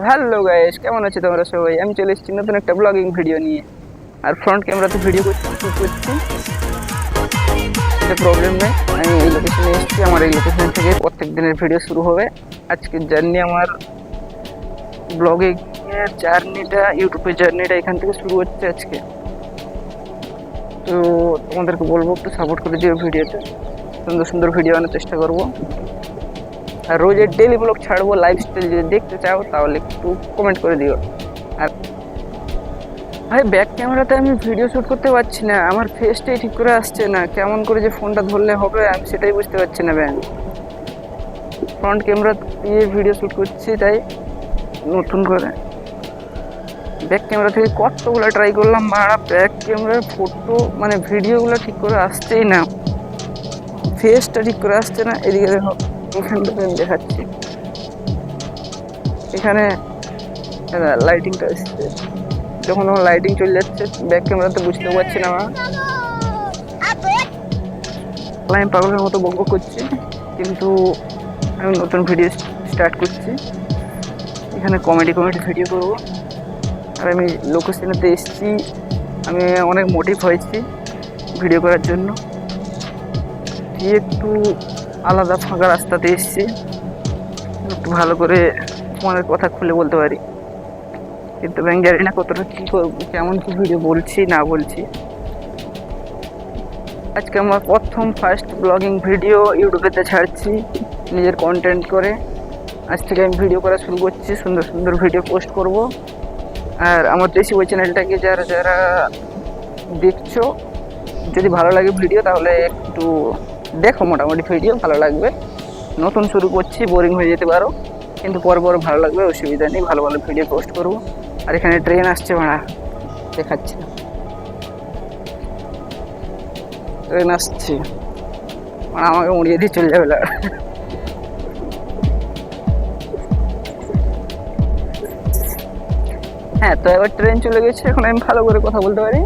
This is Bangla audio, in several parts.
হ্যালো গাইস, কেমন আছো তোমরা সবাই? আমি চলে এসেছি নতুন একটা ব্লগিং ভিডিও নিয়ে। আর ফ্রন্ট ক্যামেরাতে ভিডিও করছি, শুট করছি, এটা প্রবলেম নেই। আমি এই লোকেশনে এসেছি, আমার এই লোকেশন থেকে প্রত্যেক দিনের ভিডিও শুরু হবে। আজকের জার্নি, আমার ব্লগিং এর জার্নিটা, ইউটিউবের জার্নিটা এখান থেকে শুরু হচ্ছে আজকে। তো তোমাদেরকে বলবো একটু সাপোর্ট করে দিও ভিডিওতে, সুন্দর সুন্দর ভিডিও আনার চেষ্টা করবো। আর রোজের ডেলি ব্লগ ছাড়বো, লাইফস্টাইল যদি দেখতে চাও তাহলে একটু কমেন্ট করে দিও। আর ভাই, ব্যাক ক্যামেরাতে আমি ভিডিও শ্যুট করতে পারছি না, আমার ফেসটাই ঠিক করে আসছে না। কেমন করে যে ফোনটা ধরলে হবে আমি সেটাই বুঝতে পারছি না ব্যান। ফ্রন্ট ক্যামেরা দিয়ে ভিডিও শ্যুট করছি, তাই নতুন করে ব্যাক ক্যামেরা থেকে কতগুলো ট্রাই করলাম, মারা ব্যাক ক্যামেরার ফটো মানে ভিডিওগুলো ঠিক করে আসছেই না, ফেসটা ঠিক করে আসছে না। এদিকে দেখো, এখান থেকে আমি দেখাচ্ছি, এখানে লাইটিংটা এসছে, যখন আমার লাইটিং চলে যাচ্ছে ব্যাক ক্যামেরাতে বুঝতেও পারছি না। আমি পাগলের মতো বকবক করছি, কিন্তু আমি নতুন ভিডিও স্টার্ট করছি, এখানে কমেডি ভিডিও করব। আর আমি লোকেশনেতে এসেছি, আমি অনেক মোটিভ হয়েছি ভিডিও করার জন্য। একটু আলাদা ফাঁকা রাস্তাতে এসেছি, একটু ভালো করে তোমাদের কথা খুলে বলতে পারি, কিন্তু আমি জানি না কতটা কী করবো, কেমন কি ভিডিও বলছি না বলছি। আজকে আমার ফার্স্ট ব্লগিং ভিডিও ইউটিউবেতে ছাড়ছি নিজের কন্টেন্ট করে। আজ থেকে আমি ভিডিও করা শুরু করছি, সুন্দর সুন্দর ভিডিও পোস্ট করব। আর আমার দেশি ওই চ্যানেলটাকে যারা যারা দেখছো, যদি ভালো লাগে ভিডিও তাহলে একটু দেখো, মোটামুটি ভিডিও ভালো লাগবে। নতুন শুরু করছি, বোরিং হয়ে যেতে পারো, কিন্তু পর ভালো লাগবে, অসুবিধা নেই, ভালো ভালো ভিডিও পোস্ট করবো। আর এখানে ট্রেন আসছে, ভাড়া দেখাচ্ছি না, ট্রেন আসছে, মানে আমাকে উড়িয়ে দিয়ে চলে যাবে। হ্যাঁ, তো এবার ট্রেন চলে গেছে, এখন আমি ভালো করে কথা বলতে পারি।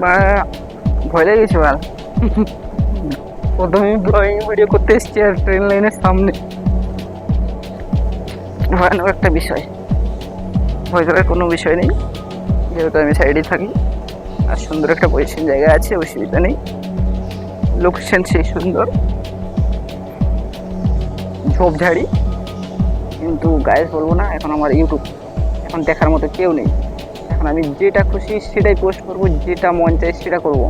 বা ভয় লেগেছে বল, প্রথমে ব্লগিং ভিডিও করতে এসেছি আর ট্রেন লাইনের সামনে, ভয়ানক একটা বিষয়। ভয় করার কোনো বিষয় নেই, যেহেতু আমি সাইডে থাকি আর সুন্দর একটা পজিশন জায়গা আছে, অসুবিধা নেই। লোকেশন সেই সুন্দর, ঝোপঝাড়ি, কিন্তু গায়ে বলবো না, এখন আমার ইউটিউব এখন দেখার মতো কেউ নেই। এখন আমি যেটা খুশি সেটাই পোস্ট করব, যেটা মন চাই সেটা করব।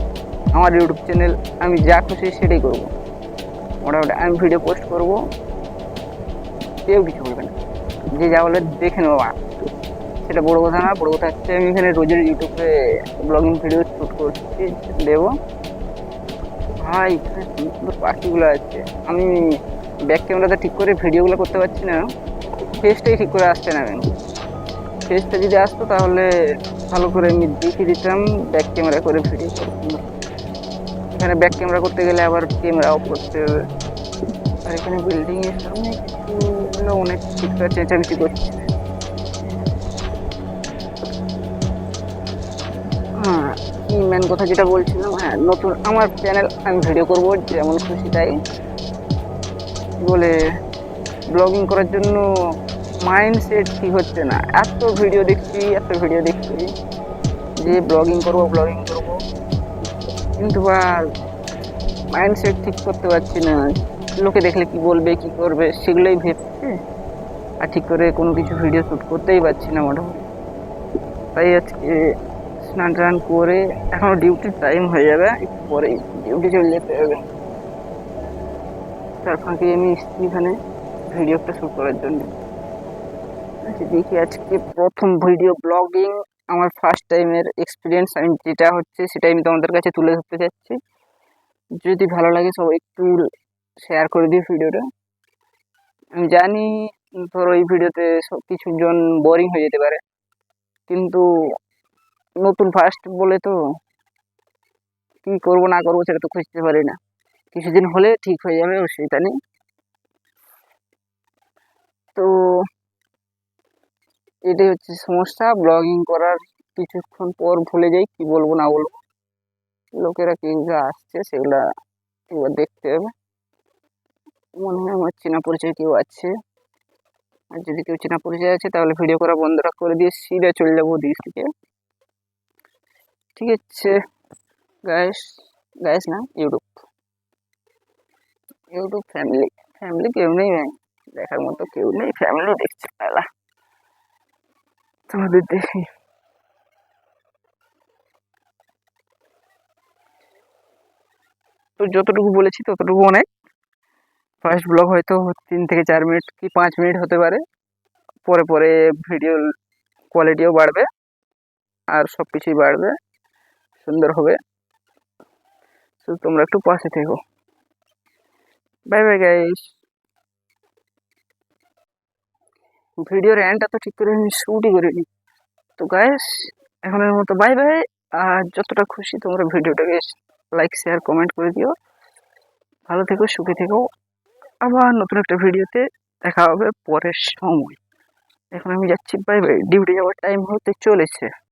আমার ইউটিউব চ্যানেল, আমি যা খুশি সেটাই করব, মোটামুটি আমি ভিডিও পোস্ট করব, কেউ কিছু বলবে না, যে যা বলে দেখে নেবো। সেটা বড় কথা না, বড় কথা হচ্ছে আমি এখানে রোজের ইউটিউবে ব্লগিং ভিডিও শ্যুট করছি, দেবো। ভাই, এখানে সুন্দর সুন্দর পাখিগুলো আছে, আমি ব্যাক ক্যামেরাতে ঠিক করে ভিডিওগুলো করতে পারছি না, ফেসটাই ঠিক করে আসছে না। ফেসটা যদি আসতো তাহলে ভালো করে আমি দেখিয়ে দিতাম ব্যাক ক্যামেরা করে ভিডিও করবো। এখানে ব্যাক ক্যামেরা করতে গেলে আবার ক্যামেরা অফ করতে হবে। আর এখানে বিল্ডিং এর সামনে কিছুগুলো অনেক চিৎকার চেঁচামেচি করছে। হ্যাঁ, কি মেন কথা যেটা বলছিলাম, হ্যাঁ, নতুন আমার চ্যানেল, আমি ভিডিও করব যেমন খুশি তাই। বলে ব্লগিং করার জন্য মাইন্ডসেট ঠিক হচ্ছে না, এত ভিডিও দেখছি যে ব্লগিং করব, কিন্তু আর মাইন্ডসেট ঠিক করতে পারছি না। লোকে দেখলে কি বলবে, কি করবে, সেগুলোই ভেবছে, আর ঠিক করে কোনো কিছু ভিডিও শ্যুট করতেই পারছি না মোটামুটি। তাই আজকে স্নান টান করে, এখনো ডিউটির টাইম হয়ে যাবে, একটু পরেই ডিউটি চলে যেতে হবে। তার ফাঁকে আমি এখানে ভিডিও একটা শ্যুট করার জন্য। আচ্ছা, দেখি আজকে প্রথম ভিডিও ব্লগিং, আমার ফার্স্ট টাইমের এক্সপিরিয়েন্স, আমি যেটা হচ্ছে সেটাই আমি তোমাদের কাছে তুলে ধরতে চাচ্ছি। যদি ভালো লাগে সবাই একটু শেয়ার করে দিই ভিডিওটা। আমি জানি ধরো এই ভিডিওতে সব কিছু জন বোরিং হয়ে যেতে পারে, কিন্তু নতুন ফার্স্ট বলে তো কি করব না করবো সেটা তো খুঁজতে পারি না, কিছুদিন হলে ঠিক হয়ে যাবে, অসুবিধা নেই। তো এটাই হচ্ছে সমস্যা, ব্লগিং করার কিছুক্ষণ পর ভুলে যাই কি বলবো না বলবো, লোকেরা কি আসছে সেগুলা এবার দেখতে হবে। মনে হয় আমার চেনা পরিচয় কেউ আছে, আর যদি কেউ চেনা পরিচয় আছে তাহলে ভিডিও করা বন্ধ করে দিয়ে সিধা চলে যাবো ওদিক থেকে। ঠিক আছে গাইস, গাইস না ইউটিউব ফ্যামিলি, ফ্যামিলি কেউ নেই ভাই, দেখার মতো কেউ নেই, ফ্যামিলি দেখছে পেলা তোমাদের দেখি। তো যতটুকু বলেছি ততটুকু অনেক। ফার্স্ট ব্লগ হয়তো 3 থেকে 4 মিনিট কি 5 মিনিট হতে পারে, পরে পরে ভিডিও কোয়ালিটিও বাড়বে আর সব কিছুই বাড়বে, সুন্দর হবে। তো তোমরা একটু পাশে থেকো। Bye bye guys. ভিডিওর এন্ডটা তো ঠিক করে আমি শুটই করিনি। তো গাইস এখনের মতো বাই বাই। আর যতটা খুশি তোমরা ভিডিওটাকে লাইক শেয়ার কমেন্ট করে দিও। ভালো থেকো, সুখে থেকো। আবার নতুন একটা ভিডিওতে দেখা হবে পরের সময়। এখন আমি যাচ্ছি, বাই বাই, ডিউটি যাওয়ার টাইম হতে চলেছে।